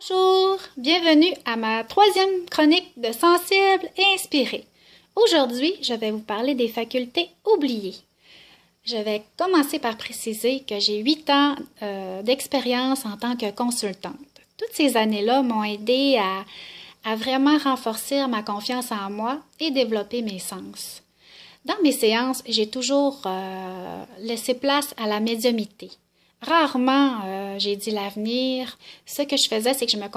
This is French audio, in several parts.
Bonjour, bienvenue à ma troisième chronique de Sensible et Inspiré. Aujourd'hui, je vais vous parler des facultés oubliées. Je vais commencer par préciser que j'ai 8 ans d'expérience en tant que consultante. Toutes ces années-là m'ont aidé à vraiment renforcer ma confiance en moi et développer mes sens. Dans mes séances, j'ai toujours laissé place à la médiumnité. Rarement j'ai dit l'avenir. Ce que je faisais, c'est que je me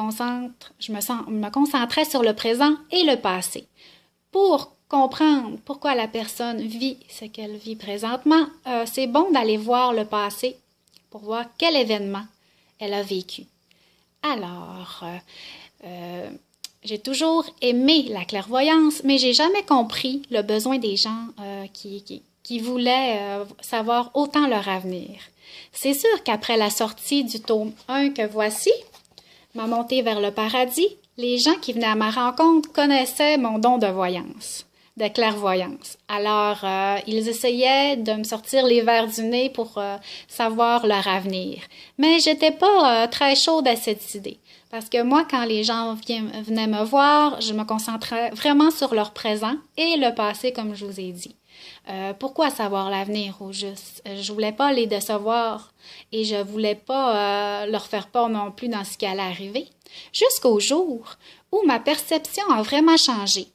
concentrais sur le présent et le passé. Pour comprendre pourquoi la personne vit ce qu'elle vit présentement, c'est bon d'aller voir le passé pour voir quel événement elle a vécu. Alors, j'ai toujours aimé la clairvoyance, mais j'ai jamais compris le besoin des gens qui voulaient savoir autant leur avenir. C'est sûr qu'après la sortie du tome 1 que voici, ma montée vers le paradis, les gens qui venaient à ma rencontre connaissaient mon don de voyance, de clairvoyance. Alors, ils essayaient de me sortir les vers du nez pour savoir leur avenir. Mais j'étais pas très chaude à cette idée. Parce que moi, quand les gens venaient me voir, je me concentrais vraiment sur leur présent et le passé, comme je vous ai dit. Pourquoi savoir l'avenir au juste? Je voulais pas les décevoir et je voulais pas leur faire peur non plus dans ce qui allait arriver. Jusqu'au jour où ma perception a vraiment changé.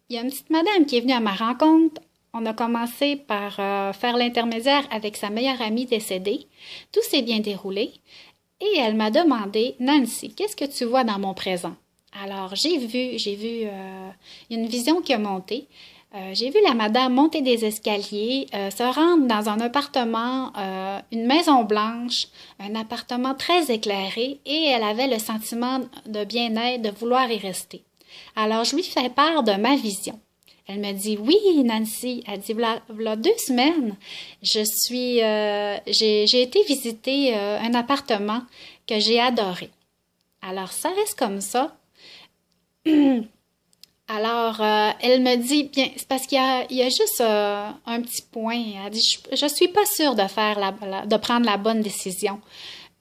Il y a une petite madame qui est venue à ma rencontre. On a commencé par faire l'intermédiaire avec sa meilleure amie décédée. Tout s'est bien déroulé. Et elle m'a demandé, Nancy, qu'est-ce que tu vois dans mon présent? Alors, j'ai vu une vision qui a monté. J'ai vu la madame monter des escaliers, se rendre dans un appartement, une maison blanche, un appartement très éclairé, et elle avait le sentiment de bien-être, de vouloir y rester. Alors, je lui fais part de ma vision. Elle me dit, oui, Nancy, elle dit, v'là 2 semaines, j'ai été visiter un appartement que j'ai adoré. Alors, ça reste comme ça. Alors, elle me dit, bien, c'est parce qu'il y a juste un petit point. Elle dit, je suis pas sûre de prendre la bonne décision.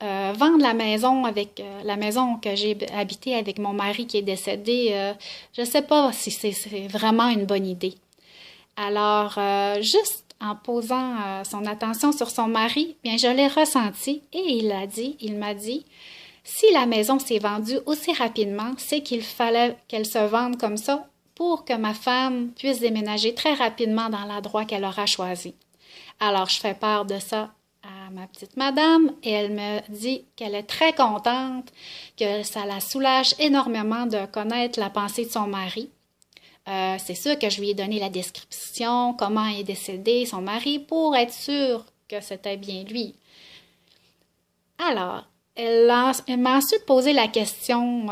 Vendre la maison avec la maison que j'ai habitée avec mon mari qui est décédé, je sais pas si c'est vraiment une bonne idée. Alors, juste en posant son attention sur son mari, bien, je l'ai ressenti et il m'a dit, si la maison s'est vendue aussi rapidement, c'est qu'il fallait qu'elle se vende comme ça pour que ma femme puisse déménager très rapidement dans l'endroit qu'elle aura choisi. Alors, je fais part de ça à ma petite madame et elle me dit qu'elle est très contente, que ça la soulage énormément de connaître la pensée de son mari. C'est sûr que je lui ai donné la description, comment est décédé son mari, pour être sûre que c'était bien lui. Alors, elle m'a ensuite posé la question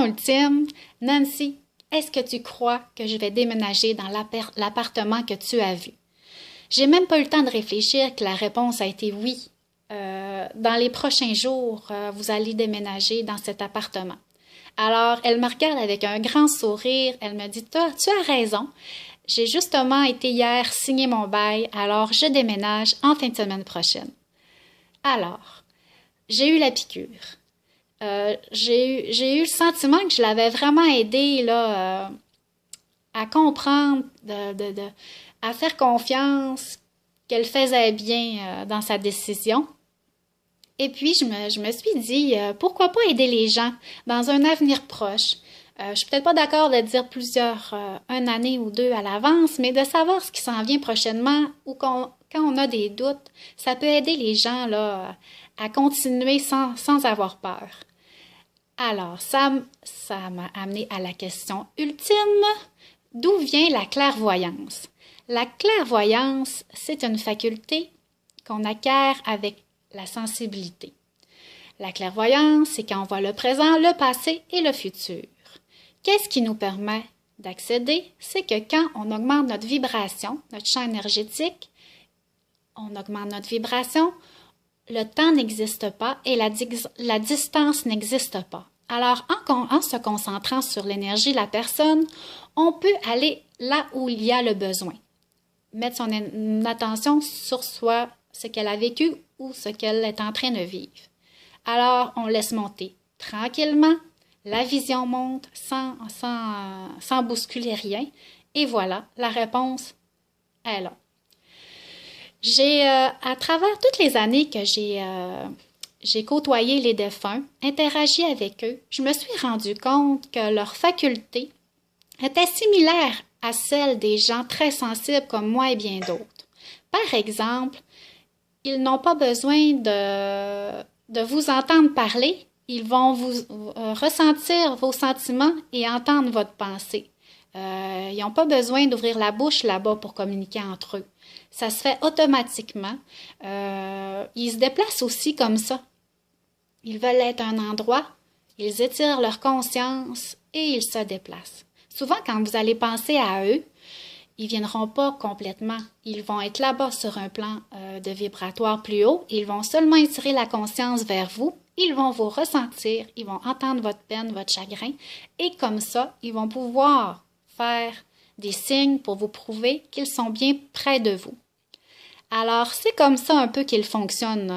ultime. Nancy, est-ce que tu crois que je vais déménager dans l'appartement que tu as vu? J'ai même pas eu le temps de réfléchir que la réponse a été oui. Dans les prochains jours, vous allez déménager dans cet appartement. Alors, elle me regarde avec un grand sourire. Elle me dit, tu as raison. J'ai justement été hier signer mon bail, alors je déménage en fin de semaine prochaine. Alors, j'ai eu la piqûre. J'ai eu le sentiment que je l'avais vraiment aidée là, à comprendre, à faire confiance, qu'elle faisait bien dans sa décision. Et puis, je me suis dit, pourquoi pas aider les gens dans un avenir proche? Je suis peut-être pas d'accord de dire une année ou 2 à l'avance, mais de savoir ce qui s'en vient prochainement ou quand on a des doutes, ça peut aider les gens là, à continuer sans avoir peur. Alors, ça m'a amené à la question ultime, d'où vient la clairvoyance? La clairvoyance, c'est une faculté qu'on acquiert avec la sensibilité. La clairvoyance, c'est quand on voit le présent, le passé et le futur. Qu'est-ce qui nous permet d'accéder? C'est que quand on augmente notre vibration, notre champ énergétique, on augmente notre vibration, le temps n'existe pas et la distance n'existe pas. Alors, en se concentrant sur l'énergie de la personne, on peut aller là où il y a le besoin. Mettre son attention sur soi, ce qu'elle a vécu ou ce qu'elle est en train de vivre. Alors, on laisse monter tranquillement. La vision monte sans bousculer rien. Et voilà, la réponse est là. À travers toutes les années que j'ai côtoyé les défunts, interagi avec eux, je me suis rendu compte que leurs facultés étaient similaires à celles des gens très sensibles comme moi et bien d'autres. Par exemple, ils n'ont pas besoin de vous entendre parler, ils vont ressentir vos sentiments et entendre votre pensée. Ils n'ont pas besoin d'ouvrir la bouche là-bas pour communiquer entre eux. Ça se fait automatiquement. Ils se déplacent aussi comme ça. Ils veulent être à un endroit, ils étirent leur conscience et ils se déplacent. Souvent, quand vous allez penser à eux, ils ne viendront pas complètement. Ils vont être là-bas sur un plan de vibratoire plus haut. Ils vont seulement étirer la conscience vers vous. Ils vont vous ressentir. Ils vont entendre votre peine, votre chagrin. Et comme ça, ils vont pouvoir faire des signes pour vous prouver qu'ils sont bien près de vous. Alors, c'est comme ça un peu qu'ils fonctionnent,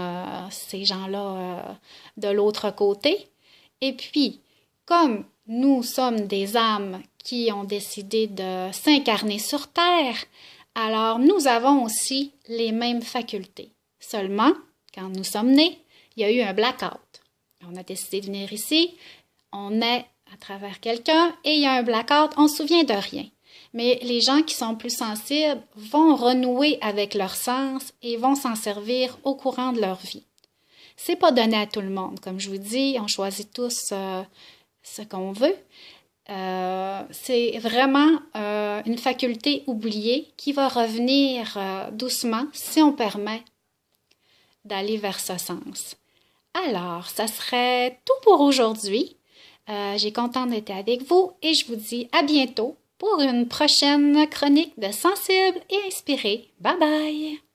ces gens-là, de l'autre côté. Et puis, comme nous sommes des âmes qui ont décidé de s'incarner sur Terre, alors nous avons aussi les mêmes facultés. Seulement, quand nous sommes nés, il y a eu un blackout. On a décidé de venir ici, on est à travers quelqu'un et il y a un blackout, on ne se souvient de rien. Mais les gens qui sont plus sensibles vont renouer avec leur sens et vont s'en servir au courant de leur vie. C'est pas donné à tout le monde. Comme je vous dis, on choisit tous ce qu'on veut. C'est vraiment une faculté oubliée qui va revenir doucement si on permet d'aller vers ce sens. Alors, ça serait tout pour aujourd'hui. J'ai contente d'être avec vous et je vous dis à bientôt pour une prochaine chronique de Sensible et Inspiré. Bye bye!